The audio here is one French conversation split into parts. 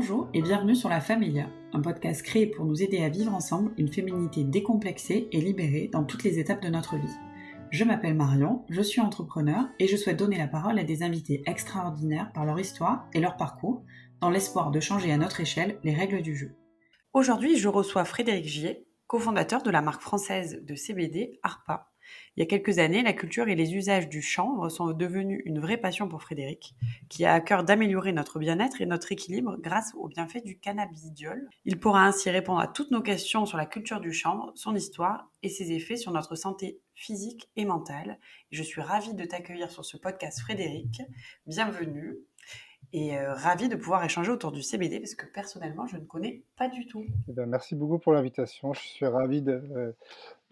Bonjour et bienvenue sur La Familia, un podcast créé pour nous aider à vivre ensemble une féminité décomplexée et libérée dans toutes les étapes de notre vie. Je m'appelle Marion, je suis entrepreneur et je souhaite donner la parole à des invités extraordinaires par leur histoire et leur parcours, dans l'espoir de changer à notre échelle les règles du jeu. Aujourd'hui, je reçois Frédéric Gier, cofondateur de la marque française de CBD Arpa. Il y a quelques années, la culture et les usages du chanvre sont devenus une vraie passion pour Frédéric, qui a à cœur d'améliorer notre bien-être et notre équilibre grâce aux bienfaits du cannabidiol. Il pourra ainsi répondre à toutes nos questions sur la culture du chanvre, son histoire et ses effets sur notre santé physique et mentale. Et je suis ravie de t'accueillir sur ce podcast, Frédéric. Bienvenue. Et ravie de pouvoir échanger autour du CBD parce que personnellement, je ne connais pas du tout. Merci beaucoup pour l'invitation. Je suis ravi de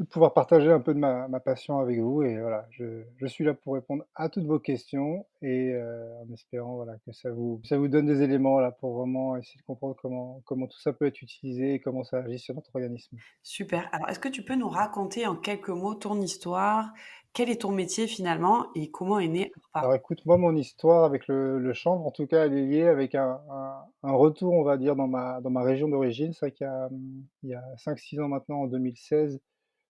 pouvoir partager un peu de ma passion avec vous et voilà, je suis là pour répondre à toutes vos questions et en espérant voilà, que ça vous donne des éléments là, pour vraiment essayer de comprendre comment tout ça peut être utilisé et comment ça agit sur notre organisme. Super. Alors, est-ce que tu peux nous raconter en quelques mots ton histoire? Quel est ton métier finalement et comment est né Alors Arpa? écoute, moi, mon histoire avec le chanvre, en tout cas, elle est liée avec un retour, on va dire, dans ma région d'origine. C'est vrai qu'il y a 5-6 ans maintenant, en 2016,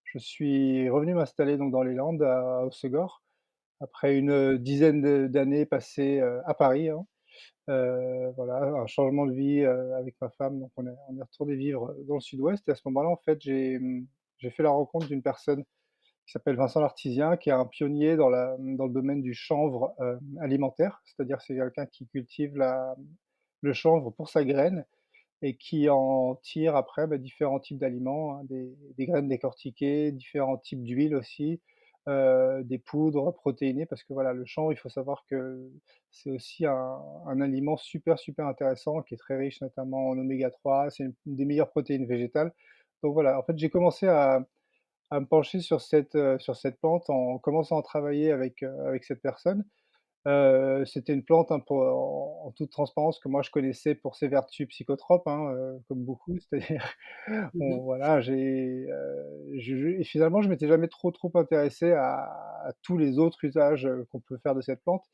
je suis revenu m'installer donc dans les Landes, à Hossegor. Après une dizaine d'années passées, à Paris, hein. Voilà, un changement de vie, avec ma femme, donc on est retourné vivre dans le sud-ouest et à ce moment-là, en fait, j'ai fait la rencontre d'une personne qui s'appelle Vincent Lartisien, qui est un pionnier dans le domaine du chanvre, alimentaire. C'est-à-dire c'est quelqu'un qui cultive le chanvre pour sa graine et qui en tire après, différents types d'aliments, hein, des graines décortiquées, différents types d'huiles aussi, des poudres protéinées parce que voilà, le chanvre, il faut savoir que c'est aussi un aliment super, super intéressant qui est très riche notamment en oméga 3. C'est une des meilleures protéines végétales. Donc voilà, en fait, j'ai commencé à me pencher sur cette plante en commençant à travailler avec cette personne. C'était une plante, hein, pour en toute transparence que moi je connaissais pour ses vertus psychotropes, hein, comme beaucoup. C'est-à-dire Mmh. on voilà, je et finalement je m'étais jamais trop intéressé à tous les autres usages, qu'on peut faire de cette plante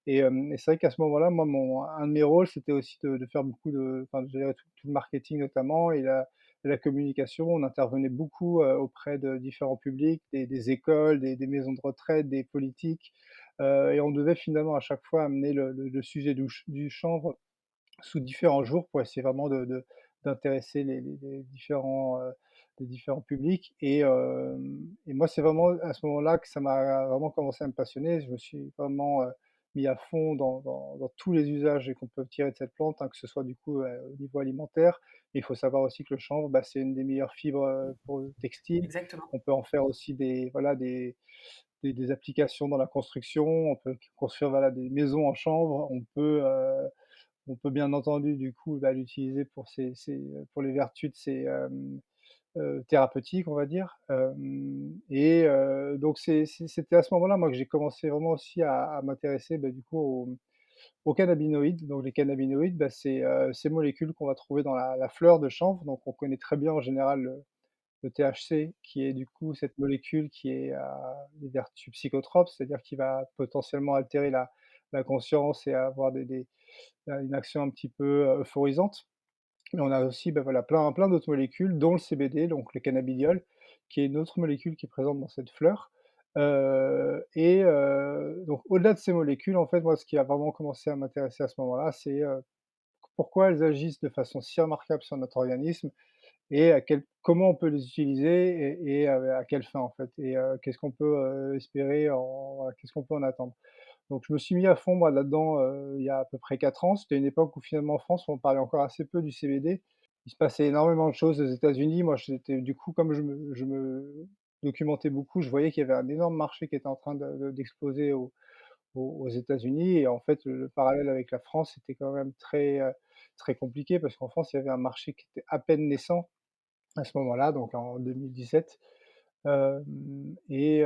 et c'est vrai qu'à ce moment-là, moi un de mes rôles, c'était aussi de faire beaucoup de gérer tout le marketing notamment et la communication. On intervenait beaucoup, auprès de différents publics, des écoles, des maisons de retraite, des politiques, et on devait finalement à chaque fois amener le sujet du chanvre sous différents jours pour essayer vraiment d'intéresser les différents publics et moi, c'est vraiment à ce moment-là que ça m'a vraiment commencé à me passionner. Je me suis vraiment, mis à fond dans tous les usages qu'on peut tirer de cette plante, hein, que ce soit du coup, au niveau alimentaire. Mais il faut savoir aussi que le chanvre, c'est une des meilleures fibres, pour le textile. Exactement. On peut en faire aussi des applications dans la construction. On peut construire, voilà, des maisons en chanvre. On peut bien entendu du coup, l'utiliser pour les vertus de thérapeutiques, on va dire, donc c'était à ce moment-là, moi, que j'ai commencé vraiment aussi à m'intéresser, du coup, aux cannabinoïdes. Donc les cannabinoïdes, c'est, ces molécules qu'on va trouver dans la fleur de chanvre. Donc on connaît très bien en général le THC qui est du coup cette molécule qui a des vertus psychotropes, c'est-à-dire qui va potentiellement altérer la conscience et avoir une action un petit peu, euphorisante. Mais on a aussi, voilà, plein d'autres molécules, dont le CBD, donc le cannabidiol, qui est une autre molécule qui est présente dans cette fleur. Donc au-delà de ces molécules, en fait, moi, ce qui a vraiment commencé à m'intéresser à ce moment-là, c'est, pourquoi elles agissent de façon si remarquable sur notre organisme et comment on peut les utiliser et à quelle fin, en fait? Et qu'est-ce qu'on peut, espérer voilà, qu'est-ce qu'on peut en attendre? Donc je me suis mis à fond, moi, là-dedans, il y a à peu près 4 ans. C'était une époque où finalement en France, on parlait encore assez peu du CBD. Il se passait énormément de choses aux États-Unis. Moi, j'étais du coup, comme je me documentais beaucoup, je voyais qu'il y avait un énorme marché qui était en train d'exploser aux États-Unis et en fait, le parallèle avec la France était quand même très compliqué parce qu'en France, il y avait un marché qui était à peine naissant à ce moment-là, donc en 2017. Mais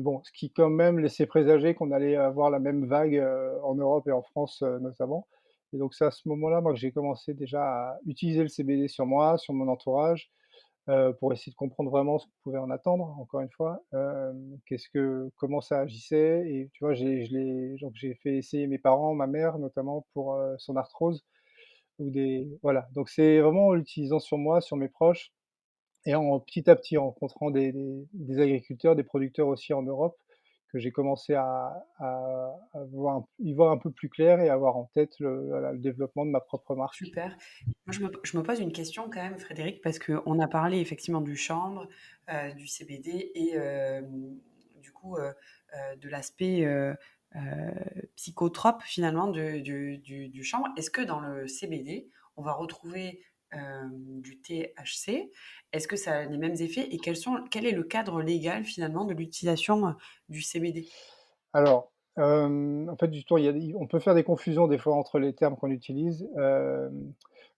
bon, ce qui quand même laissait présager qu'on allait avoir la même vague, en Europe et en France, notamment. Et donc c'est à ce moment-là, moi, que j'ai commencé déjà à utiliser le CBD sur moi, sur mon entourage, pour essayer de comprendre vraiment ce qu'on pouvait en attendre, encore une fois. Comment ça agissait et tu vois, j'ai fait essayer mes parents, ma mère notamment pour, son arthrose. ou des voilà, donc c'est vraiment en l'utilisant sur moi, sur mes proches et en petit à petit, en rencontrant des agriculteurs, des producteurs aussi en Europe, que j'ai commencé à voir un peu plus clair et à avoir en tête voilà, le développement de ma propre marque. Super. Moi, je me pose une question quand même, Frédéric, parce qu'on a parlé effectivement du chanvre, du CBD et du coup de l'aspect psychotrope finalement du chanvre. Est-ce que dans le CBD, on va retrouver du THC? Est-ce que ça a les mêmes effets et quel est le cadre légal finalement de l'utilisation du CBD? Alors, en fait, du tout, on peut faire des confusions des fois entre les termes qu'on utilise.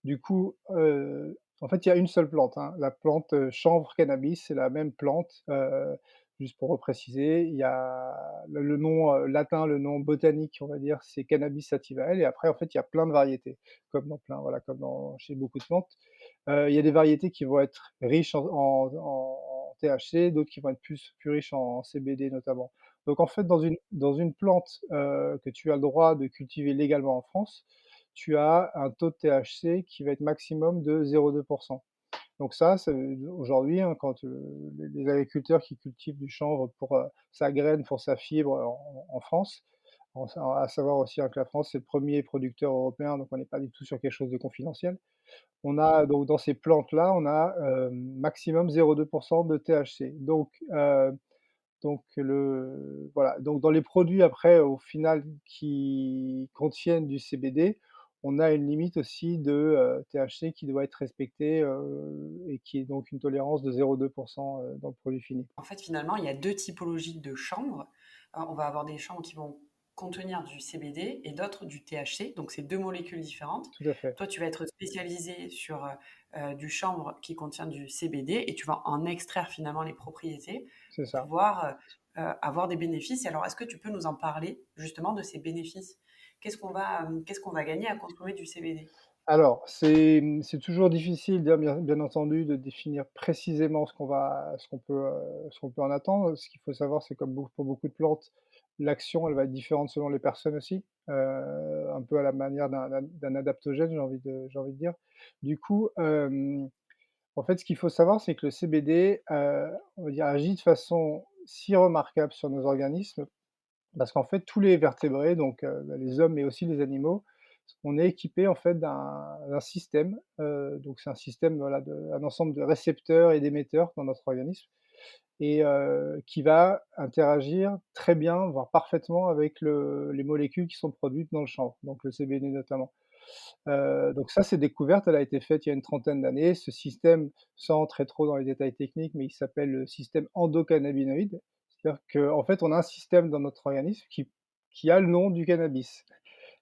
Du coup, en fait, il y a une seule plante, hein, la plante, chanvre cannabis, c'est la même plante, juste pour repréciser. Il y a le nom, latin, le nom botanique, on va dire, c'est Cannabis sativale et après, en fait, il y a plein de variétés, comme dans plein voilà, comme dans chez beaucoup de plantes. Il y a des variétés qui vont être riches en THC, d'autres qui vont être plus riches en CBD notamment. Donc en fait, dans une plante, que tu as le droit de cultiver légalement en France, tu as un taux de THC qui va être maximum de 0,2. Donc ça, c'est aujourd'hui, hein, quand, les agriculteurs qui cultivent du chanvre pour, sa graine, pour sa fibre en France, à savoir aussi, hein, que la France, c'est le premier producteur européen, donc on n'est pas du tout sur quelque chose de confidentiel. On a donc dans ces plantes-là, on a, maximum 0,2 de THC. Donc voilà, donc dans les produits après au final qui contiennent du CBD, on a une limite aussi de, THC qui doit être respectée, et qui est donc une tolérance de 0,2 dans le produit fini. En fait, finalement, il y a deux typologies de chanvre. On va avoir des chanvres qui vont contenir du CBD et d'autres du THC. Donc, c'est deux molécules différentes. Tout à fait, Toi, tu vas être spécialisé sur du chanvre qui contient du CBD et tu vas en extraire finalement les propriétés c'est pour ça. pouvoir avoir des bénéfices. Alors, est-ce que tu peux nous en parler justement de ces bénéfices? Qu'est-ce qu'on va gagner à consommer du CBD? Alors, c'est toujours difficile, bien entendu, de définir précisément ce qu'on peut en attendre. Ce qu'il faut savoir, c'est comme pour beaucoup de plantes, l'action, elle va être différente selon les personnes aussi, un peu à la manière d'un adaptogène, j'ai envie de dire. Du coup, en fait, ce qu'il faut savoir, c'est que le CBD, on va dire, agit de façon si remarquable sur nos organismes parce qu'en fait, tous les vertébrés, donc les hommes, mais aussi les animaux, on est équipé en fait d'un système, donc c'est un système, voilà, un ensemble de récepteurs et d'émetteurs dans notre organisme et qui va interagir très bien, voire parfaitement avec les molécules qui sont produites dans le chanvre, donc le CBD notamment. Donc ça, cette découverte, elle a été faite il y a une trentaine d'années. Ce système, sans entrer trop dans les détails techniques, mais il s'appelle le système endocannabinoïde. C'est-à-dire qu'en fait, on a un système dans notre organisme qui a le nom du cannabis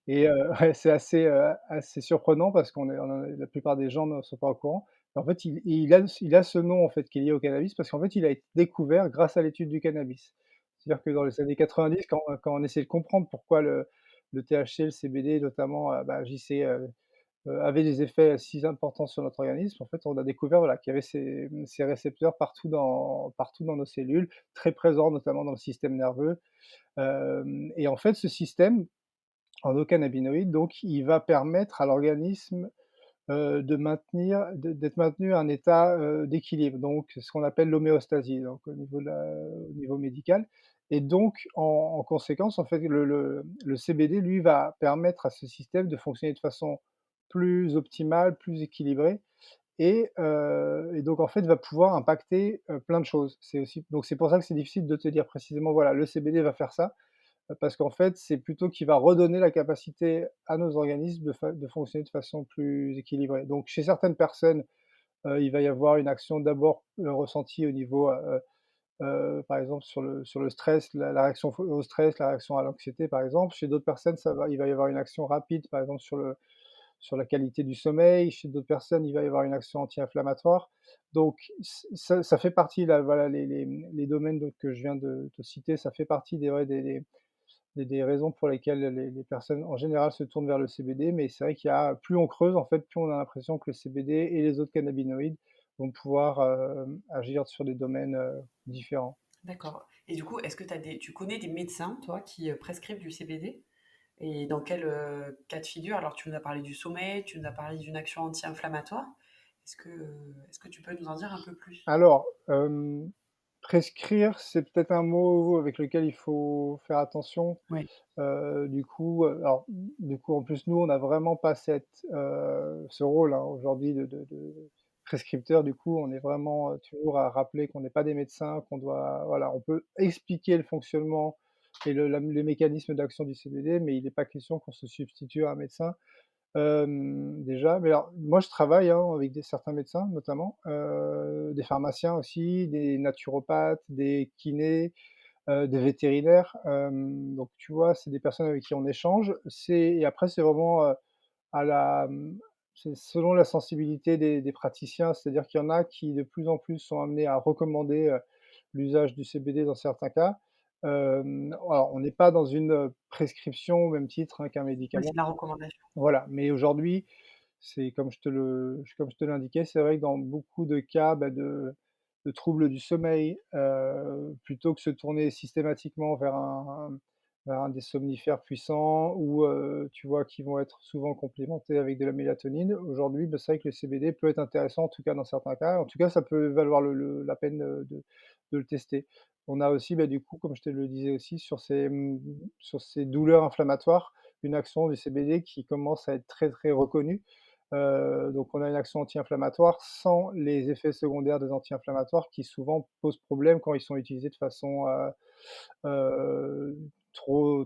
et ouais, c'est assez surprenant parce la plupart des gens ne sont pas au courant. Mais en fait, il a ce nom, en fait, qui est lié au cannabis parce qu'en fait, il a été découvert grâce à l'étude du cannabis. C'est-à-dire que dans les années 90, quand on essayait de comprendre pourquoi le THC, le CBD notamment, bah, agissaient, avait des effets si importants sur notre organisme, en fait, on a découvert, voilà, qu'il y avait ces récepteurs partout dans nos cellules, très présents notamment dans le système nerveux, hem et en fait, ce système endocannabinoïde, donc il va permettre à l'organisme, d'être maintenu à un état, d'équilibre, donc ce qu'on appelle l'homéostasie, donc au niveau médical et donc en conséquence, en fait, le CBD, lui, va permettre à ce système de fonctionner de façon plus optimale, plus équilibrée et donc en fait, va pouvoir impacter, plein de choses. C'est pour ça que c'est difficile de te dire précisément, voilà, le CBD va faire ça, parce qu'en fait, c'est plutôt qu'il va redonner la capacité à nos organismes de fonctionner de façon plus équilibrée. Donc chez certaines personnes, il va y avoir une action d'abord, ressentie au niveau, par exemple sur le stress, la réaction au stress, la réaction à l'anxiété par exemple. Chez d'autres personnes, il va y avoir une action rapide, par exemple sur la qualité du sommeil. Chez d'autres personnes, il va y avoir une action anti-inflammatoire. Donc ça fait partie là, voilà, les domaines donc que je viens de te citer, ça fait partie des raisons pour lesquelles les personnes en général se tournent vers le CBD, mais c'est vrai qu'il y a plus on creuse en fait, plus on a l'impression que le CBD et les autres cannabinoïdes vont pouvoir, agir sur des domaines, différents. D'accord. Et du coup, est-ce que tu connais des médecins, toi, qui prescrivent du CBD? Et dans quel, cas de figure? Alors tu nous as parlé du sommeil, tu nous as parlé d'une action anti-inflammatoire. Est-ce que tu peux nous en dire un peu plus? Alors, prescrire, c'est peut-être un mot avec lequel il faut faire attention. Oui, Du coup, du coup, en plus, nous, on n'a vraiment pas ce rôle, hein, aujourd'hui de prescripteur. Du coup, on est vraiment, toujours à rappeler qu'on n'est pas des médecins, qu'on doit voilà, on peut expliquer le fonctionnement et les mécanismes d'action du CBD, mais il n'est pas question qu'on se substitue à un médecin. Déjà, mais alors moi je travaille, hein, avec certains médecins notamment, des pharmaciens aussi, des naturopathes, des kinés, des vétérinaires, donc tu vois, c'est des personnes avec qui on échange. Et après c'est vraiment, à la, c'est selon la sensibilité des praticiens. C'est-à-dire qu'il y en a qui de plus en plus sont amenés à recommander, l'usage du CBD dans certains cas. Alors on n'est pas dans une, prescription au même titre, hein, qu'un oui, c'est médicament. de la recommandation. Voilà, mais aujourd'hui, c'est comme je te l'indiquais, c'est vrai que dans beaucoup de cas, bah, de troubles du sommeil, plutôt que se tourner systématiquement vers un des somnifères puissants ou, tu vois, qui vont être souvent complémentés avec de la mélatonine. Aujourd'hui, bah, c'est vrai que le CBD peut être intéressant, en tout cas dans certains cas. En tout cas, ça peut valoir la peine, de le tester. On a aussi, bah, du coup, comme je te le disais aussi, sur ces douleurs inflammatoires, une action du CBD qui commence à être très, très reconnue. Donc on a une action anti-inflammatoire sans les effets secondaires des anti-inflammatoires qui souvent posent problème quand ils sont utilisés de façon, trop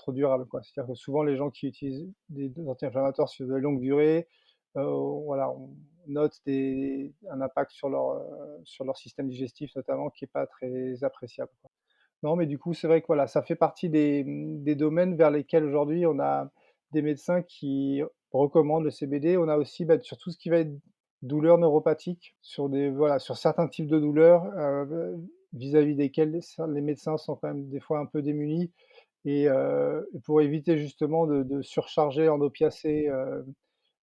durable, quoi. C'est-à-dire que souvent les gens qui utilisent des anti-inflammatoires sur de longue durée, voilà, on note un impact sur leur système digestif notamment qui est pas très appréciable, quoi. Non, mais du coup, c'est vrai que voilà, ça fait partie des domaines vers lesquels aujourd'hui on a des médecins qui recommandent le CBD. On a aussi, bah, sur tout ce qui va être douleurs neuropathiques, sur certains types de douleurs, vis-à-vis desquels les médecins sont quand même des fois un peu démunis et pour éviter justement de surcharger en opiacés,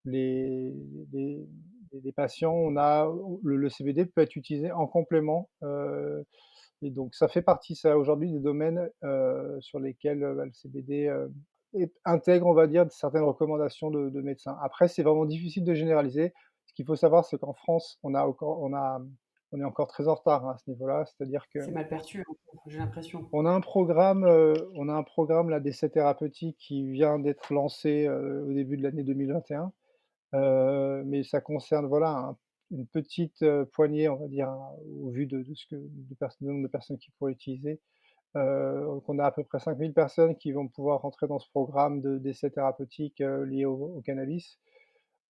les les les patients, le CBD peut être utilisé en complément, et donc ça fait partie, ça, aujourd'hui, des domaines, sur lesquels, bah, le CBD, intègre, on va dire, certaines recommandations de médecins. Après, c'est vraiment difficile de généraliser. Ce qu'il faut savoir, c'est qu'en France, on est encore très en retard, hein, à ce niveau-là. C'est-à-dire C'est mal perçu, hein, j'ai l'impression. on a un programme là d'essais thérapeutiques qui vient d'être lancé, au début de l'année 2021. Mais ça concerne, voilà, une petite, poignée, on va dire, hein, au vu de ce que de pers du nombre de personnes qui pourraient l'utiliser. Donc on a à peu près 5 000 personnes qui vont pouvoir rentrer dans ce programme d'essais thérapeutiques, liés au cannabis.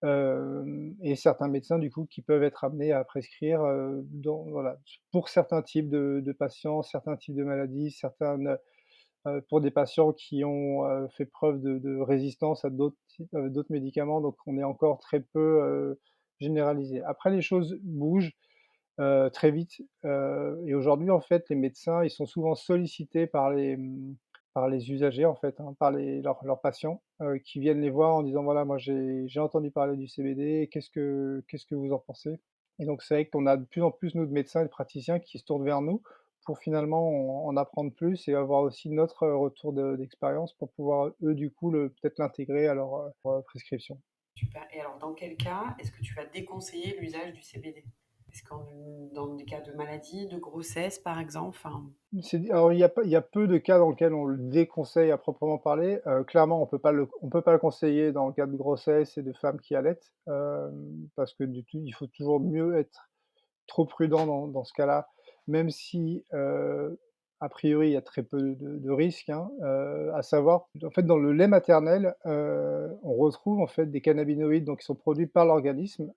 Et certains médecins, du coup, qui peuvent être amenés à prescrire, voilà, pour certains types de patients, certains types de maladies, pour des patients qui ont, fait preuve de résistance à d'autres médicaments, donc on est encore très peu, généralisé. Après les choses bougent, très vite, et aujourd'hui, en fait, les médecins, ils sont souvent sollicités par les usagers, en fait, hein, par leurs patients, qui viennent les voir en disant: «Voilà, moi j'ai entendu parler du CBD, qu'est-ce que vous en pensez?» Et donc c'est vrai qu'on a de plus en plus, nous, de médecins et de praticiens qui se tournent vers nous pour finalement en apprendre plus et avoir aussi notre, retour d'expérience pour pouvoir, eux, du coup, peut-être l'intégrer à leur prescription. Super. Et alors, dans quel cas est-ce que tu vas déconseiller l'usage du CBD? Est-ce qu'en dans des cas de maladie, de grossesse, par exemple? Enfin, Alors il y a peu de cas dans lesquels on le déconseille à proprement parler. Clairement, on peut pas le conseiller dans le cas de grossesse et de femmes qui allaitent, parce que du tout il faut toujours mieux être trop prudent dans ce cas-là, même si, a priori, il y a très peu de risques, hein, à savoir, en fait, dans le lait maternel, on retrouve, en fait, des cannabinoïdes, donc qui sont produits par l'organisme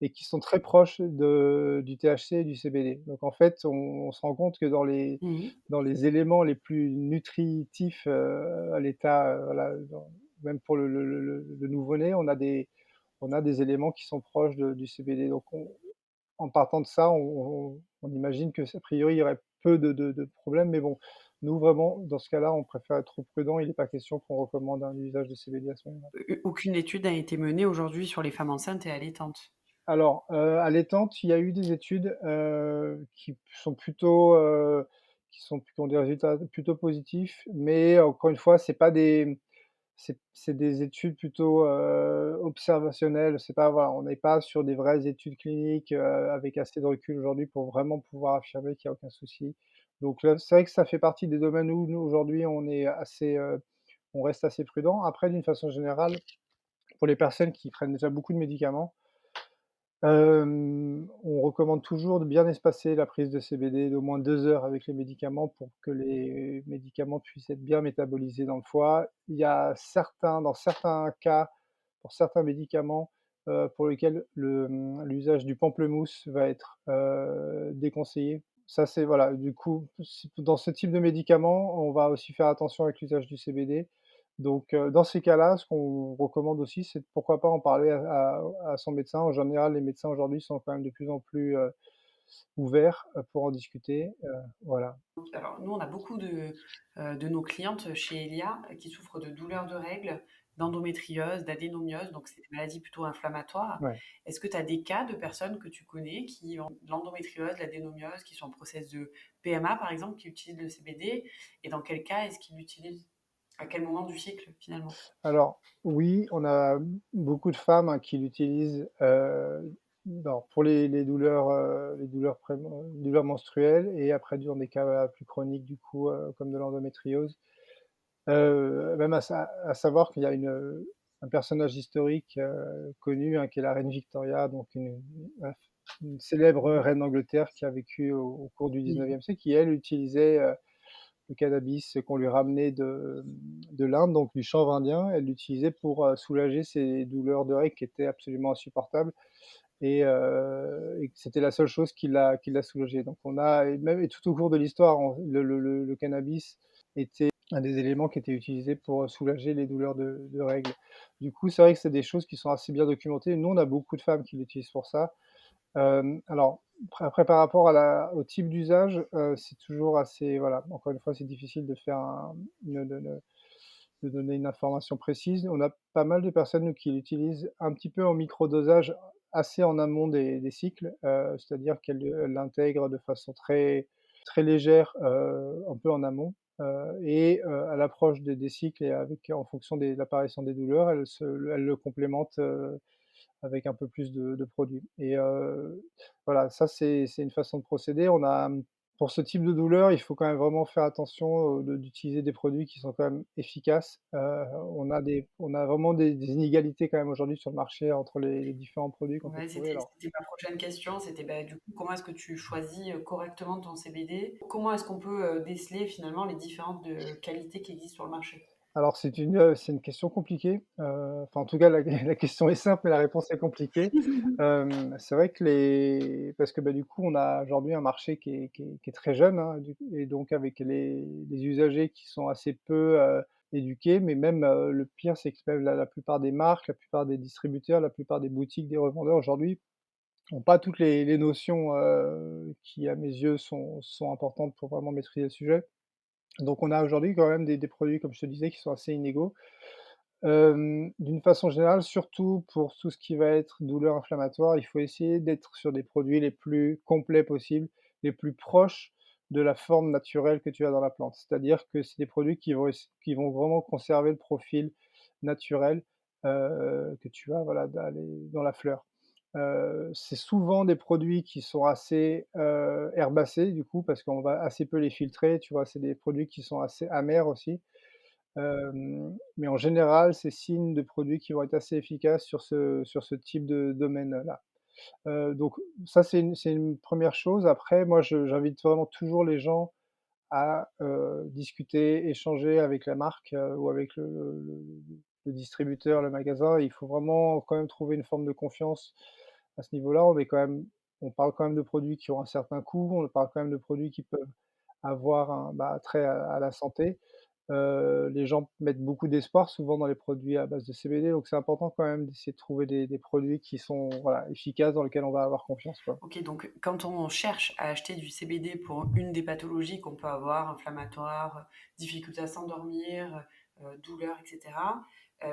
et qui sont très proches du THC et du CBD. Donc en fait, on se rend compte que mmh. dans les éléments les plus nutritifs, à l'état, voilà, même pour le nouveau-né, on a des éléments qui sont proches du CBD. Donc en partant de ça, on imagine que, a priori, il y aurait peu de problèmes, mais bon, nous, vraiment, dans ce cas-là, on préfère être trop prudent. Il n'est pas question qu'on recommande un usage de CBD à ce moment-là. Aucune étude n'a été menée aujourd'hui sur les femmes enceintes et allaitantes? Alors, allaitante, il y a eu des études, qui sont plutôt, qui ont des résultats plutôt positifs, mais encore une fois, c'est pas des c'est des études plutôt, observationnelles. C'est pas voilà, on n'est pas sur des vraies études cliniques, avec assez de recul aujourd'hui pour vraiment pouvoir affirmer qu'il y a aucun souci. Donc là, c'est vrai que ça fait partie des domaines où nous, aujourd'hui, on reste assez prudent. Après, d'une façon générale, pour les personnes qui prennent déjà beaucoup de médicaments, on recommande toujours de bien espacer la prise de CBD d'au moins 2 heures avec les médicaments pour que les médicaments puissent être bien métabolisés dans le foie. Il y a dans certains cas, pour certains médicaments, pour lesquels l'usage du pamplemousse va être, déconseillé. Ça, c'est voilà, du coup, si dans ce type de médicaments, on va aussi faire attention avec l'usage du CBD. Donc, dans ces cas-là, ce qu'on recommande aussi, c'est de pourquoi pas en parler à son médecin. En général, les médecins aujourd'hui sont quand même de plus en plus, ouverts, pour en discuter, voilà. Alors nous, on a beaucoup de nos clientes chez Elia qui souffrent de douleurs de règles, d'endométriose, d'adénomiose, donc c'est des maladies plutôt inflammatoires. Ouais. Est-ce que tu as des cas de personnes que tu connais qui ont de l'endométriose, de l'adénomiose, qui sont en process de PMA par exemple, qui utilisent le CBD? Et dans quel cas est-ce qu'ils l'utilisent? À quel moment du cycle finalement? Alors oui, on a beaucoup de femmes, hein, qui l'utilisent, alors pour les douleurs menstruelles et après dans des cas, plus chroniques du coup, comme de l'endométriose. Même à savoir qu'il y a un personnage historique, connu, hein, qui est la reine Victoria, donc une célèbre reine d'Angleterre qui a vécu au cours du Mhm. 19e siècle, qui elle utilisait, le cannabis qu'on lui ramenait de l'Inde, donc du chanvre indien. Elle l'utilisait pour, soulager ses douleurs de règles qui étaient absolument insupportables et que c'était la seule chose qui l'a soulagée. Donc on a et tout au cours de l'histoire, on le cannabis était un des éléments qui était utilisé pour, soulager les douleurs de règles. Du coup, c'est vrai que c'est des choses qui sont assez bien documentées. Nous, on a beaucoup de femmes qui l'utilisent pour ça. Alors après par rapport au type d'usage, c'est toujours assez voilà, encore une fois, c'est difficile de faire de donner une information précise. On a pas mal de personnes, nous, qui l'utilisent un petit peu en microdosage, assez en amont des cycles, c'est-à-dire qu'elles l'intègrent de façon très très légère, un peu en amont, à l'approche des cycles et en fonction de l'apparition des douleurs, elles le complémentent, avec un peu plus de produits voilà, ça c'est une façon de procéder. Pour ce type de douleur, il faut quand même vraiment faire attention, d'utiliser des produits qui sont quand même efficaces. On a vraiment des inégalités quand même aujourd'hui sur le marché entre les différents produits qu'on peut Ouais, trouver alors. c'était ma prochaine question. C'était bah, du coup, comment est-ce que tu choisis correctement ton CBD? Comment est-ce qu'on peut déceler finalement les différentes qualités qui existent sur le marché? Alors c'est une question compliquée, enfin en tout cas la la question est simple mais la réponse est compliquée. C'est vrai que les parce que, bah, du coup on a aujourd'hui un marché qui est très jeune, hein, et donc avec les usagers qui sont assez peu, éduqués, mais même, le pire c'est que même la plupart des marques, la plupart des distributeurs, la plupart des boutiques, des revendeurs aujourd'hui ont pas toutes les notions, qui à mes yeux sont importantes pour vraiment maîtriser le sujet. Donc on a aujourd'hui quand même des produits, comme je te disais, qui sont assez inégaux. D'une façon générale, surtout pour tout ce qui va être douleur inflammatoire, il faut essayer d'être sur des produits les plus complets possibles, les plus proches de la forme naturelle que tu as dans la plante. C'est-à-dire que c'est des produits qui vont vraiment conserver le profil naturel, que tu as, voilà, dans la fleur. C'est souvent des produits qui sont assez, herbacés du coup, parce qu'on va assez peu les filtrer, tu vois? C'est des produits qui sont assez amers aussi. Mais en général, c'est signe de produits qui vont être assez efficaces sur ce type de domaine-là. Donc ça, c'est une 1re chose. Après, moi, j'invite vraiment toujours les gens à, discuter, échanger avec la marque, ou avec le distributeur, le magasin. Il faut vraiment quand même trouver une forme de confiance à ce niveau-là. On parle quand même de produits qui ont un certain coût, on parle quand même de produits qui peuvent avoir un, bah, trait à la santé. Les gens mettent beaucoup d'espoir souvent dans les produits à base de CBD, donc c'est important quand même d'essayer de trouver des produits qui sont, voilà, efficaces, dans lesquels on va avoir confiance, quoi. Ok, donc quand on cherche à acheter du CBD pour une des pathologies qu'on peut avoir, inflammatoire, difficulté à s'endormir, douleur, etc.,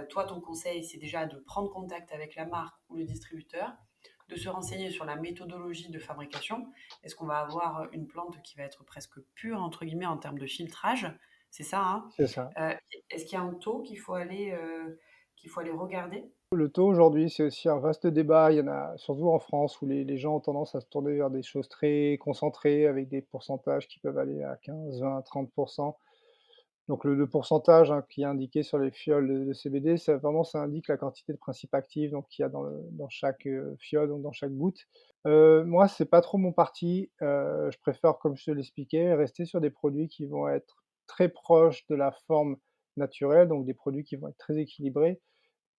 toi, ton conseil, c'est déjà de prendre contact avec la marque ou le distributeur, de se renseigner sur la méthodologie de fabrication. Est-ce qu'on va avoir une plante qui va être presque pure, entre guillemets, en termes de filtrage? C'est ça, hein? c'est ça. Heu, Est-ce qu'il y a un taux qu'il faut aller regarder? Le taux aujourd'hui, c'est aussi un vaste débat. Il y en a surtout en France où les gens ont tendance à se tourner vers des choses très concentrées avec des pourcentages qui peuvent aller à 15, 20, 30. Donc le pourcentage, hein, qui est indiqué sur les fioles de CBD, ça vraiment ça indique la quantité de principes actifs donc qu'il y a dans chaque, fiole, donc dans chaque goutte. Moi, c'est pas trop mon parti, je préfère, comme je te l'expliquais, rester sur des produits qui vont être très proches de la forme naturelle, donc des produits qui vont être très équilibrés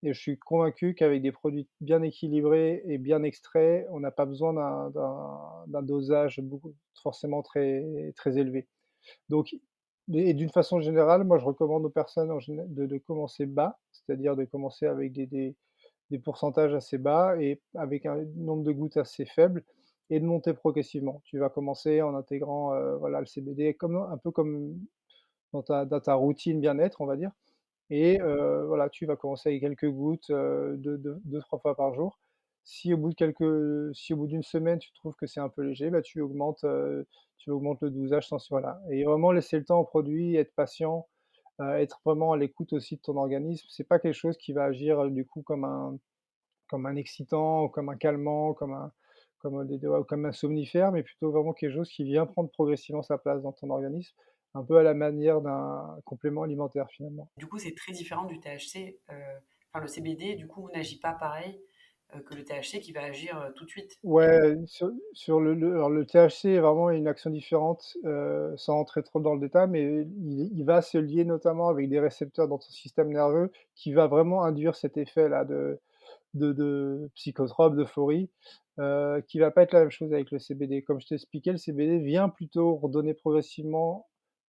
et je suis convaincu qu'avec des produits bien équilibrés et bien extraits, on n'a pas besoin d'un dosage beaucoup forcément très très élevé. Donc et d'une façon générale, moi, je recommande aux personnes en géné de commencer bas, c'est-à-dire de commencer avec des pourcentages assez bas et avec un nombre de gouttes assez faible et de monter progressivement. Tu vas commencer en intégrant, voilà, le CBD comme un peu comme dans ta routine bien-être, on va dire et voilà, tu vas commencer avec quelques gouttes, 2-3 fois par jour. Si au bout d'une semaine, tu trouves que c'est un peu léger, bah, tu augmentes le dosage sans voilà et vraiment laisser le temps au produit, être patient, être vraiment à l'écoute aussi de ton organisme. C'est pas quelque chose qui va agir, du coup comme un excitant, comme un calmant, comme un somnifère, mais plutôt vraiment quelque chose qui vient prendre progressivement sa place dans ton organisme, un peu à la manière d'un complément alimentaire finalement. Du coup, c'est très différent du THC, enfin le CBD, du coup, n'agit pas pareil, que le THC qui va agir, tout de suite. Ouais, sur le THC est vraiment une action différente, sans rentrer trop dans le détail, mais il va se lier notamment avec des récepteurs dans ton système nerveux qui va vraiment induire cet effet-là de psychotrope, d'euphorie, qui va pas être la même chose avec le CBD. Comme je t'ai expliqué, le CBD vient plutôt redonner progressivement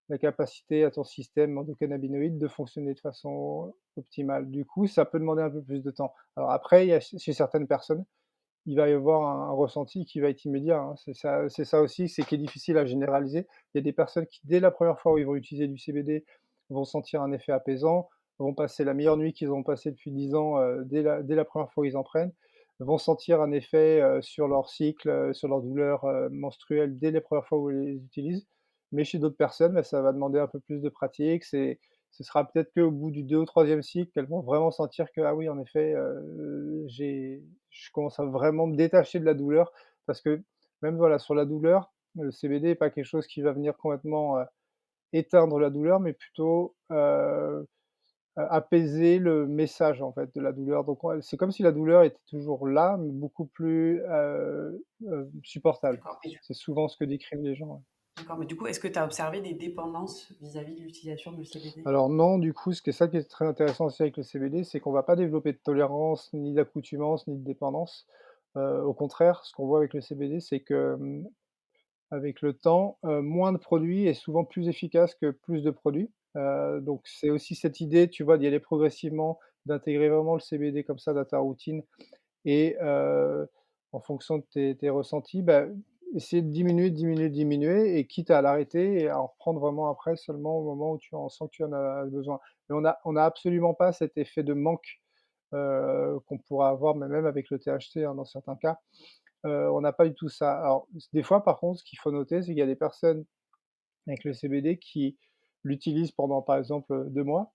la capacité à ton système endocannabinoïde de fonctionner de façon optimale. Du coup, ça peut demander un peu plus de temps. Alors après, il y a chez certaines personnes, il va y avoir un ressenti qui va être immédiat, hein. C'est ça aussi, c'est qui est difficile à généraliser. Il y a des personnes qui, dès la première fois où ils vont utiliser du CBD, vont sentir un effet apaisant, vont passer la meilleure nuit qu'ils ont passée depuis 10 ans, dès la première fois où ils en prennent, vont sentir un effet, sur leur cycle, sur leur douleur, menstruelle dès les premières fois où ils les utilisent. Mais chez d'autres personnes, bah, ça va demander un peu plus de pratique. Ce sera peut-être qu'au bout du 2 ou troisième cycle qu'elles vont vraiment sentir que: «Ah oui, en effet, je commence à vraiment me détacher de la douleur». Parce que même, voilà, sur la douleur, le CBD est pas quelque chose qui va venir complètement, éteindre la douleur, mais plutôt, apaiser le message, en fait, de la douleur. Donc ouais, c'est comme si la douleur était toujours là, mais beaucoup plus, supportable. D'accord. C'est souvent ce que décrivent les gens, ouais. D'accord, mais du coup, est-ce que tu as observé des dépendances vis-à-vis de l'utilisation du CBD? Alors non, du coup, ça qui est très intéressant aussi avec le CBD, c'est qu'on va pas développer de tolérance, ni d'accoutumance, ni de dépendance. Au contraire, ce qu'on voit avec le CBD, c'est que, avec le temps, moins de produits est souvent plus efficace que plus de produits. Donc c'est aussi cette idée, tu vois, d'y aller progressivement, d'intégrer vraiment le CBD comme ça dans ta routine et en fonction de tes ressentis, bah, essayer de diminuer, diminuer, diminuer et quitte à l'arrêter et à en reprendre vraiment après seulement au moment où tu en sens que tu en as besoin. Mais on a absolument pas cet effet de manque, qu'on pourra avoir, mais même avec le THC, hein, dans certains cas. On n'a pas du tout ça. Alors des fois, par contre, ce qu'il faut noter, c'est qu'il y a des personnes avec le CBD qui l'utilisent pendant, par exemple, 2 mois,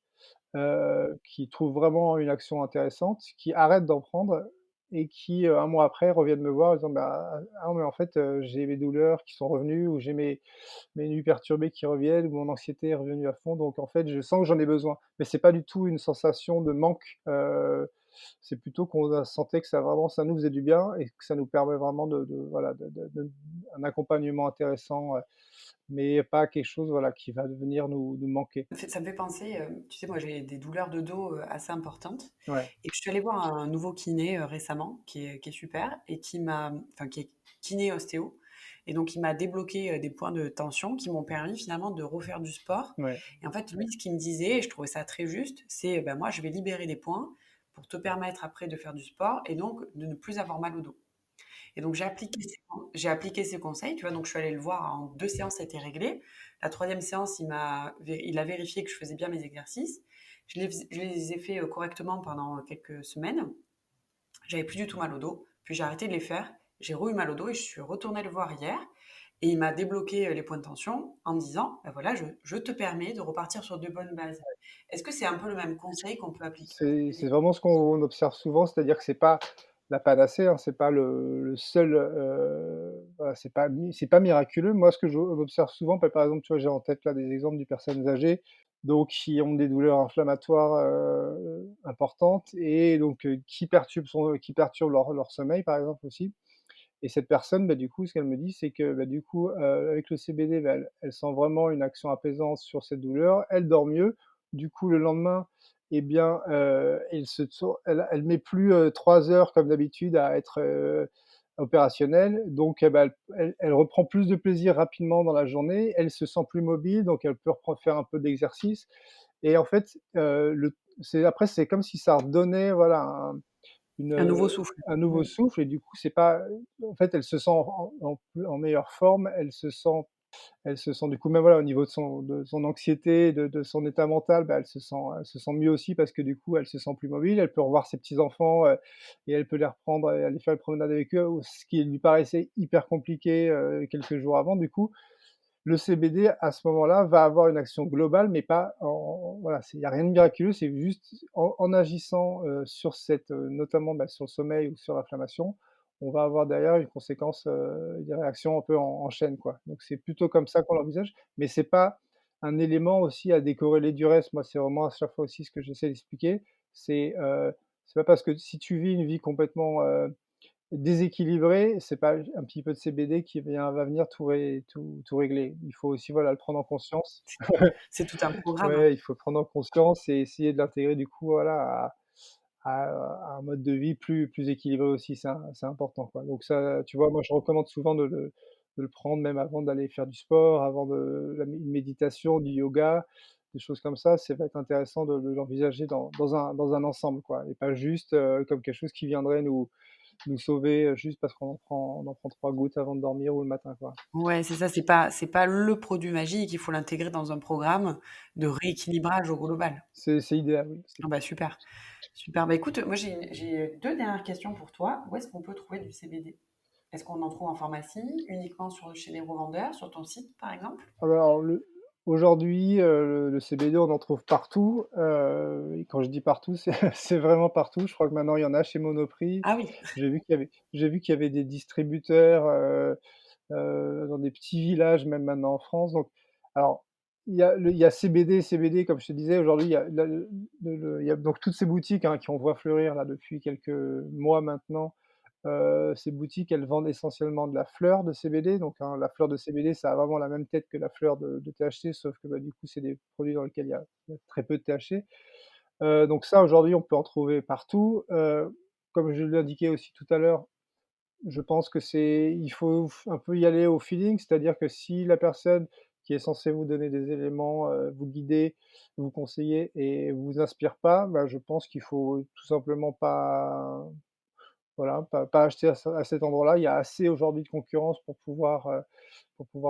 qui trouvent vraiment une action intéressante, qui arrêtent d'en prendre et qui, 1 mois après reviennent me voir en disant: «Bah, ah mais en fait, j'ai mes douleurs qui sont revenues ou j'ai mes nuits perturbées qui reviennent ou mon anxiété est revenue à fond, donc en fait, je sens que j'en ai besoin». Mais c'est pas du tout une sensation de manque, c'est plutôt qu'on a sentait que ça nous faisait du bien et que ça nous permet vraiment de voilà, de un accompagnement intéressant, mais pas quelque chose, voilà, qui va venir nous manquer. Ça me fait penser, tu sais, moi j'ai des douleurs de dos, assez importantes Ouais, et puis je suis allée voir un nouveau kiné, récemment qui est super et qui est kiné ostéo et donc il m'a débloqué, des points de tension qui m'ont permis finalement de refaire du sport ouais, et en fait, lui, ce qu'il me disait et je trouvais ça très juste, c'est: «Bah, moi, je vais libérer des points pour te permettre après de faire du sport et donc de ne plus avoir mal au dos». Et donc j'ai appliqué ses conseils, tu vois? Donc je suis allée le voir en 2 séances, ça a été réglé. La troisième séance, il a vérifié que je faisais bien mes exercices. Je les ai fait, correctement pendant quelques semaines. J'avais plus du tout mal au dos, puis j'ai arrêté de les faire. J'ai re eu mal au dos et je suis retournée le voir hier et il m'a débloqué, les points de tension en me disant: «Bah, voilà, je te permets de repartir sur de bonnes bases». Est-ce que c'est un peu le même conseil qu'on peut appliquer au C'est CBD? vraiment ce qu'on observe souvent, c'est-à-dire que c'est pas la panacée, hein, c'est pas le seul, voilà, c'est pas miraculeux. Moi, ce que je observe souvent, par exemple, tu vois, j'ai en tête là des exemples de personnes âgées, donc qui ont des douleurs inflammatoires, importantes et donc qui perturbent leur sommeil, par exemple, aussi. Et cette personne, bah, du coup, ce qu'elle me dit, c'est que, bah, du coup, avec le CBD, bah, elle sent vraiment une action apaisante sur cette douleur. Elle dort mieux. Du coup, le lendemain, eh bien, elle met plus, 3 heures comme d'habitude à être, opérationnelle. Donc, bah, elle reprend plus de plaisir rapidement dans la journée. Elle se sent plus mobile, donc elle peut reprendre faire un peu d'exercice et en fait, c'est comme si ça redonnait, voilà, une, Un nouveau souffle. un nouveau Mmh. souffle et du coup, c'est pas en fait, elle se sent en meilleure forme, elle se sent du coup même, voilà, au niveau de son anxiété, de son état mental, bah, elle se sent mieux aussi parce que du coup, elle se sent plus mobile. Elle peut revoir ses petits-enfants, et elle peut les reprendre et aller faire une promenade avec eux, ou ce qui lui paraissait hyper compliqué, quelques jours avant. Du coup, le CBD à ce moment-là va avoir une action globale, mais pas en voilà, il y a rien de miraculeux, c'est juste en agissant, sur notamment, bah, sur le sommeil ou sur l'inflammation, on va avoir derrière une conséquence, des réactions un peu en chaîne, quoi. Donc c'est plutôt comme ça qu'on l'envisage, mais c'est pas un élément aussi à décorréler du reste. Moi, c'est vraiment à chaque fois aussi ce que j'essaie d'expliquer, c'est pas parce que si tu vis une vie complètement, déséquilibré, c'est pas un petit peu de CBD qui va venir tout régler. Il faut aussi, voilà, le prendre en conscience. C'est tout un programme. Ouais, il faut le prendre en conscience et essayer de l'intégrer du coup, voilà, à un mode de vie plus équilibré aussi, c'est important, quoi. Donc ça, tu vois, moi je recommande souvent de le prendre même avant d'aller faire du sport, avant une méditation, du yoga, des choses comme ça. Ça va être intéressant de l'envisager dans un ensemble, quoi, et pas juste, comme quelque chose qui viendrait nous sauver, juste parce on en prend 3 gouttes avant de dormir ou le matin, quoi. Ouais, c'est ça, c'est pas le produit magique, il faut l'intégrer dans un programme de rééquilibrage au global. C'est idéal, oui, Ah bah, super, super. Bah, écoute, moi j'ai 2 dernières questions pour toi. Où est-ce qu'on peut trouver du CBD? Est-ce qu'on en trouve en pharmacie, uniquement chez les revendeurs, sur ton site, par exemple? alors aujourd'hui, le CBD, on en trouve partout, et quand je dis partout, c'est c'est vraiment partout. Je crois que maintenant il y en a chez Monoprix. Ah oui. J'ai vu qu'il y avait des distributeurs, dans des petits villages, même maintenant en France. Donc alors, il y a CBD comme je te disais, aujourd'hui, il y a il y a donc toutes ces boutiques, hein, qu'on voit fleurir là depuis quelques mois maintenant. Ces boutiques, elles vendent essentiellement de la fleur de CBD, donc hein, la fleur de CBD, ça a vraiment la même tête que la fleur de THC, sauf que, bah, du coup, c'est des produits dans lesquels il y a très peu de THC. Donc ça, aujourd'hui, on peut en trouver partout. Comme je l'indiquais aussi tout à l'heure, je pense que il faut un peu y aller au feeling, c'est-à-dire que si la personne qui est censée vous donner des éléments, vous guider, vous conseiller et vous inspire pas, bah, je pense qu'il faut tout simplement pas acheter à cet endroit-là. Il y a assez aujourd'hui de concurrence pour pouvoir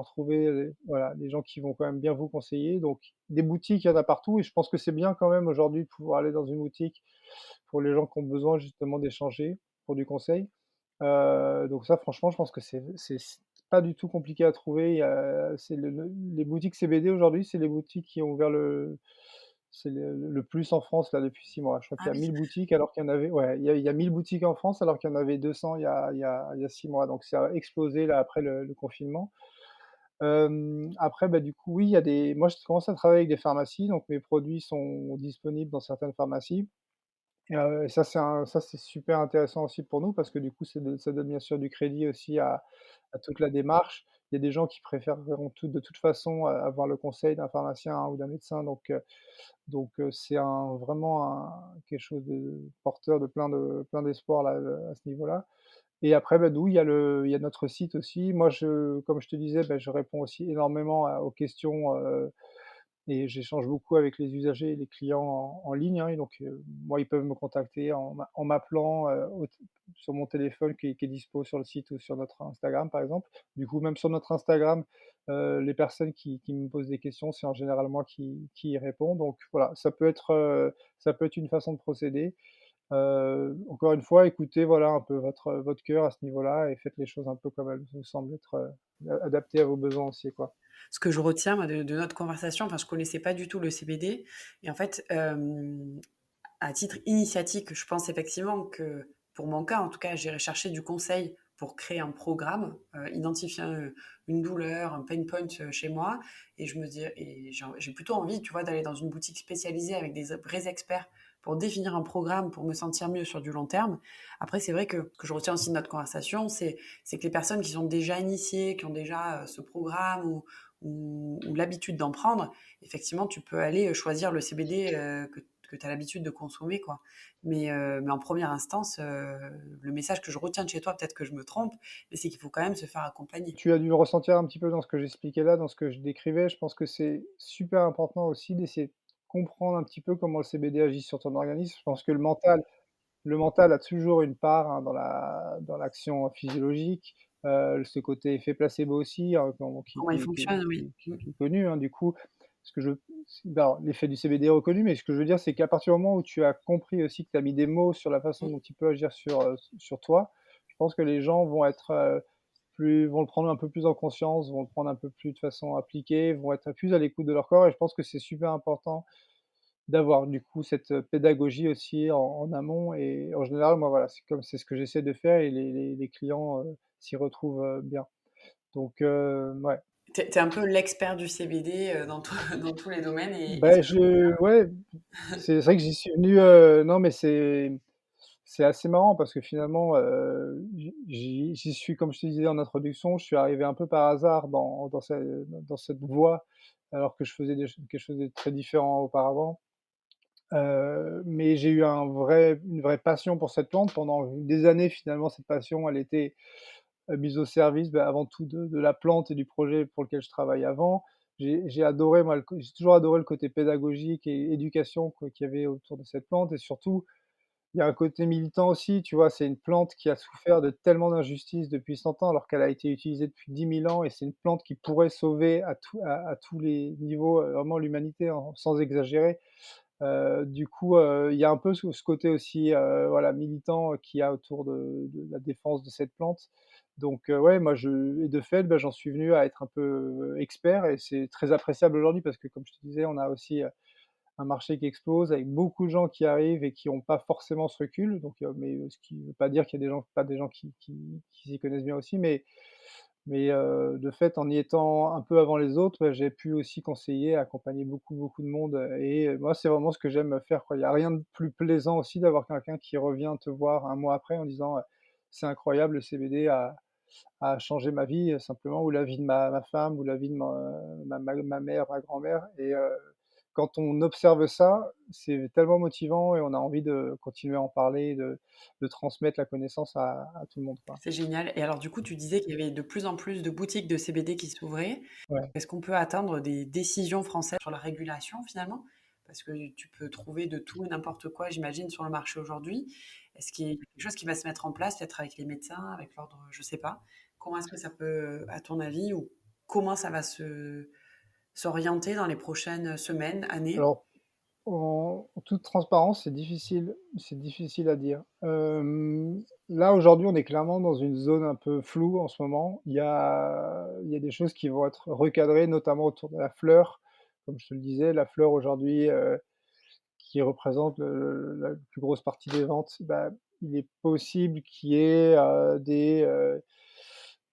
trouver, voilà, des gens qui vont quand même bien vous conseiller. Donc des boutiques, il y en a partout et je pense que c'est bien quand même aujourd'hui de pouvoir aller dans une boutique pour les gens qui ont besoin justement d'échanger pour du conseil. Donc ça franchement, je pense que c'est pas du tout compliqué à trouver. C'est les boutiques CBD aujourd'hui, c'est les boutiques qui ont ouvert c'est le plus en France là depuis 6 mois. Je crois qu'il Ah y a oui. 1000 boutiques alors qu'il y en avait, ouais, il y a 1000 boutiques en France alors qu'il y en avait 200 il y a 6 mois. Donc ça a explosé là après le confinement. Après, bah, du coup, oui, il y a des moi je commence à travailler avec des pharmacies, donc mes produits sont disponibles dans certaines pharmacies. Et ça c'est super intéressant aussi pour nous parce que du coup, ça donne bien sûr du crédit aussi à toute la démarche. Il y a des gens qui préféreront de toute façon, avoir le conseil d'un pharmacien, hein, ou d'un médecin, c'est vraiment quelque chose de porteur de plein d'espoir là, à ce niveau-là. Et après, bah, il y a notre site aussi. Moi, comme je te disais, bah, je réponds aussi énormément aux questions, et j'échange beaucoup avec les usagers et les clients en ligne, hein, et donc moi, ils peuvent me contacter en m'appelant, sur mon téléphone qui est dispo sur le site ou sur notre Instagram, par exemple. Du coup, même sur notre Instagram, les personnes qui me posent des questions, c'est en général moi qui y réponds. Donc voilà, ça peut être une façon de procéder. Encore une fois, écoutez, voilà, un peu votre cœur à ce niveau-là et faites les choses un peu comme elles vous semblent être, adaptées à vos besoins aussi, quoi. Ce que je retiens moi de notre conversation, enfin je connaissais pas du tout le CBD et en fait, à titre initiatique, je pense effectivement que, pour mon cas en tout cas, j'irai chercher du conseil pour créer un programme, identifier une douleur, un pain point chez moi, et je me dis, et j'ai plutôt envie, tu vois, d'aller dans une boutique spécialisée avec des vrais experts pour définir un programme pour me sentir mieux sur du long terme. Après, c'est vrai que je retiens aussi de notre conversation, c'est que les personnes qui sont déjà initiées, qui ont déjà ce programme ou l'habitude d'en prendre, effectivement, tu peux aller choisir le CBD que tu as l'habitude de consommer, quoi. Mais en première instance, le message que je retiens de chez toi, peut-être que je me trompe, mais c'est qu'il faut quand même se faire accompagner. Tu as dû le ressentir un petit peu dans ce que j'expliquais là, dans ce que je décrivais. Je pense que c'est super important aussi d'essayer de comprendre un petit peu comment le CBD agit sur ton organisme. Je pense que le mental a toujours une part, hein, dans l'action physiologique, ce côté effet placebo aussi, hein, Comment il fonctionne, oui. qui est connu, hein, du coup. Ce que je alors l'effet du CBD est reconnu, mais ce que je veux dire, c'est qu'à partir du moment où tu as compris aussi, que tu as mis des mots sur la façon Mmh. dont il peut agir sur toi, je pense que les gens vont le prendre un peu plus en conscience, vont le prendre un peu plus de façon appliquée, vont être plus à l'écoute de leur corps et je pense que c'est super important d'avoir du coup cette, pédagogie aussi en amont et en général, moi, voilà, c'est ce que j'essaie de faire et les clients, s'y retrouvent, bien. Donc ouais. Tu es un peu l'expert du CBD, dans tout dans tous les domaines et Bah, ouais, c'est vrai que j'y suis venu, non, mais c'est assez marrant parce que finalement, j'y suis comme je te disais en introduction, je suis arrivé un peu par hasard dans cette voie, alors que je faisais quelque chose de très différent auparavant. Mais j'ai eu une vraie passion pour cette plante. Pendant des années, finalement, cette passion, elle était, mise au service, bah, avant tout de la plante et du projet pour lequel je travaillais avant. J'ai adoré moi j'ai toujours adoré le côté pédagogique et éducation qu'il y avait autour de cette plante et surtout, il y a un côté militant aussi, tu vois? C'est une plante qui a souffert de tellement d'injustices depuis 100 ans alors qu'elle a été utilisée depuis 10 000 ans et c'est une plante qui pourrait sauver à tous les niveaux, vraiment l'humanité, hein, sans exagérer. Du coup, il y a un peu ce côté aussi, voilà, militant, qu'il y a autour de la défense de cette plante. Donc, ouais, moi et de fait, bah, j'en suis venu à être un peu, expert et c'est très appréciable aujourd'hui parce que comme je te disais, on a aussi, un marché qui explose avec beaucoup de gens qui arrivent et qui ont pas forcément ce recul. Donc, ce qui veut pas dire qu'il y a pas des gens qui s'y connaissent bien aussi, de fait, en y étant un peu avant les autres, bah, j'ai pu aussi conseiller, accompagner beaucoup de monde, et moi, c'est vraiment ce que j'aime faire, quoi. Il y a rien de plus plaisant aussi d'avoir quelqu'un qui revient te voir un mois après en disant: «C'est incroyable, le CBD a changé ma vie, simplement, ou la vie de ma femme, ou la vie de ma mère, ma grand-mère», et quand on observe ça, c'est tellement motivant et on a envie de continuer à en parler, de transmettre la connaissance à tout le monde, quoi. c'est génial. Et alors du coup, tu disais qu'il y avait de plus en plus de boutiques de CBD qui s'ouvraient. Ouais. Est-ce qu'on peut attendre des décisions françaises sur la régulation finalement? Parce que tu peux trouver de tout et n'importe quoi, j'imagine, sur le marché aujourd'hui. Est-ce qu'il y a quelque chose qui va se mettre en place, peut-être avec les médecins, avec l'ordre, je sais pas. Comment est-ce que ça peut, à ton avis, ou comment ça va s'orienter dans les prochaines semaines, années? Alors, en toute transparence, c'est difficile à dire. Là, aujourd'hui, on est clairement dans une zone un peu floue en ce moment. Il y a des choses qui vont être recadrées, notamment autour de la fleur. Comme je te le disais, la fleur aujourd'hui, qui représente la plus grosse partie des ventes, bah, il est possible qu'il y ait,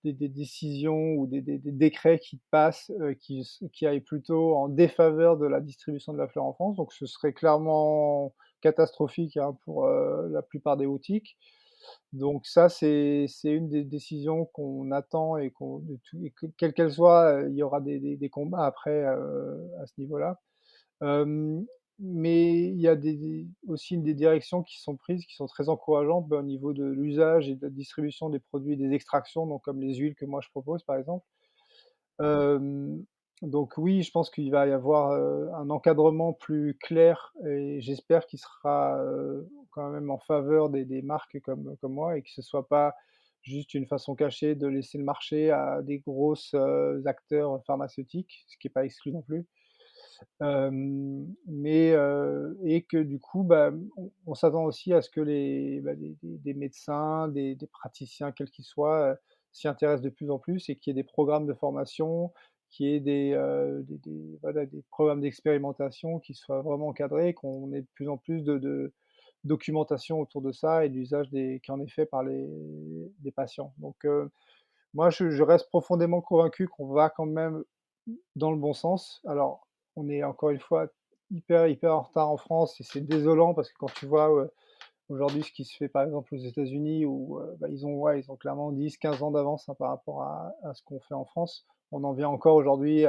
des décisions ou des décrets qui passent, qui aillent plutôt en défaveur de la distribution de la fleur en France. Donc ce serait clairement catastrophique, hein, pour, la plupart des boutiques. Donc ça, c'est une des décisions qu'on attend et qu'on de tout et que quelle qu'elle soit, il y aura des combats après, à ce niveau-là. Hem, mais il y a aussi des directions qui sont prises, qui sont très encourageantes, bah, au niveau de l'usage et de la distribution des produits des extractions, donc comme les huiles que moi je propose, par exemple. Hem, donc oui, je pense qu'il va y avoir, un encadrement plus clair et j'espère qu'il sera, quand même en faveur des marques comme moi et que ce soit pas juste une façon cachée de laisser le marché à des grosses, acteurs pharmaceutiques, ce qui est pas exclu non plus. Et que du coup, bah, on s'attend aussi à ce que des médecins, des praticiens, quels qu'ils soient, s'y intéressent de plus en plus et qu'il y ait des programmes de formation, qu'il y ait des programmes d'expérimentation qui soient vraiment encadrés, qu'on ait de plus en plus de documentation autour de ça et de l'usage qui en est fait par les patients. Donc, moi, je reste profondément convaincu qu'on va quand même dans le bon sens. Alors, on est encore une fois hyper, hyper en retard en France et c'est désolant parce que quand tu vois, aujourd'hui ce qui se fait par exemple aux États-Unis où, bah, ils ont clairement 10-15 ans d'avance, hein, par rapport à ce qu'on fait en France. On en vient encore aujourd'hui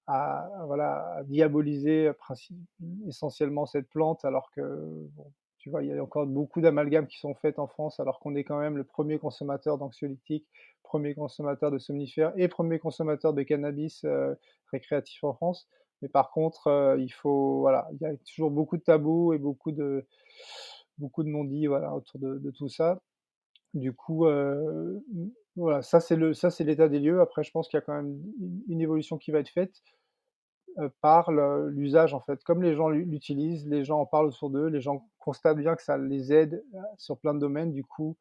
à diaboliser, essentiellement cette plante alors que, bon, tu vois, il y a encore beaucoup d'amalgames qui sont faites en France alors qu'on est quand même le premier consommateur d'anxiolytiques, premier consommateur de somnifères et premier consommateur de cannabis, récréatif en France. Mais par contre, il y a toujours beaucoup de tabous et beaucoup de non-dits, voilà, autour de tout ça. Du coup, voilà, ça c'est l'état des lieux. Après je pense qu'il y a quand même une évolution qui va être faite par l'usage en fait. Comme les gens l'utilisent, les gens en parlent autour d'eux, les gens constatent bien que ça les aide, sur plein de domaines, du coup,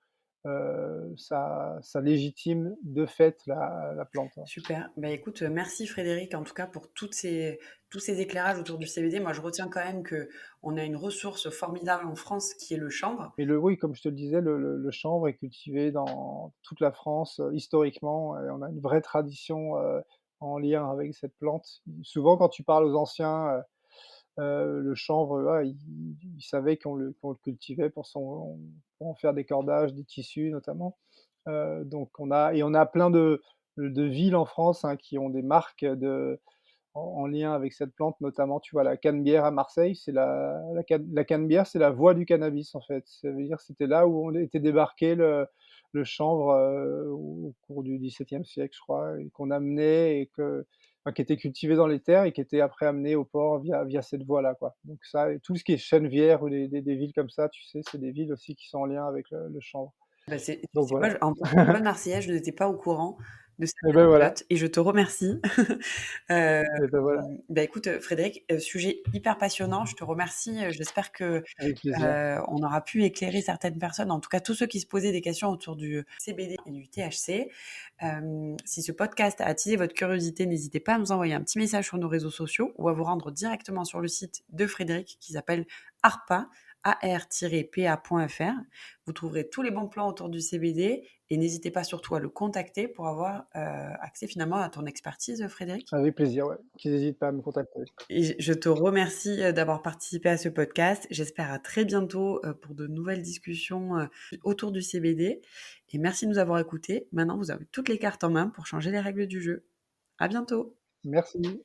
ça légitime de fait la plante, ouais. Super. Bah, écoute, merci Frédéric, en tout cas, pour tous ces éclairages autour du CBD. Moi, je retiens quand même qu'on a une ressource formidable en France qui est le chanvre. Mais oui, comme je te le disais, le chanvre est cultivé dans toute la France, historiquement et on a une vraie tradition, en lien avec cette plante. Souvent quand tu parles aux anciens, le chanvre, voilà, ils savaient qu'on le cultivait pour en faire des cordages, des tissus notamment. Donc on a plein de villes en France, hein, qui ont des marques en lien avec cette plante, notamment, tu vois, la Canebière à Marseille, c'est la Canebière, c'est la voie du cannabis, en fait. Ça veut dire que c'était là où on était débarqué le chanvre, au cours du XVIIe siècle, je crois, et qu'on amenait enfin, qui était cultivé dans les terres et qui était après amené au port via cette voie-là, quoi. Donc ça et tout ce qui est Chenevière ou des villes comme ça, tu sais, c'est des villes aussi qui sont en lien avec le chanvre. Bah, tu Donc sais quoi? voilà. En tant que bonne Marseillaise, je n'étais pas au courant de cette Et ben voilà, anecdote et je te remercie. Heu, et ben voilà, Bah, écoute, Frédéric, sujet hyper passionnant. Je te remercie, j'espère que avec plaisir. on aura pu éclairer certaines personnes, en tout cas tous ceux qui se posaient des questions autour du CBD et du THC. Si ce podcast a attisé votre curiosité, n'hésitez pas à nous envoyer un petit message sur nos réseaux sociaux ou à vous rendre directement sur le site de Frédéric qui s'appelle ARPA, ar-pa.fr. Vous trouverez tous les bons plans autour du CBD et n'hésitez pas surtout à le contacter pour avoir accès finalement à ton expertise, Frédéric. Avec plaisir, ouais. Qu'ils hésitent pas à me contacter. Et je te remercie d'avoir participé à ce podcast. J'espère à très bientôt pour de nouvelles discussions autour du CBD. Et merci de nous avoir écoutés. Maintenant, vous avez toutes les cartes en main pour changer les règles du jeu. À bientôt. Merci.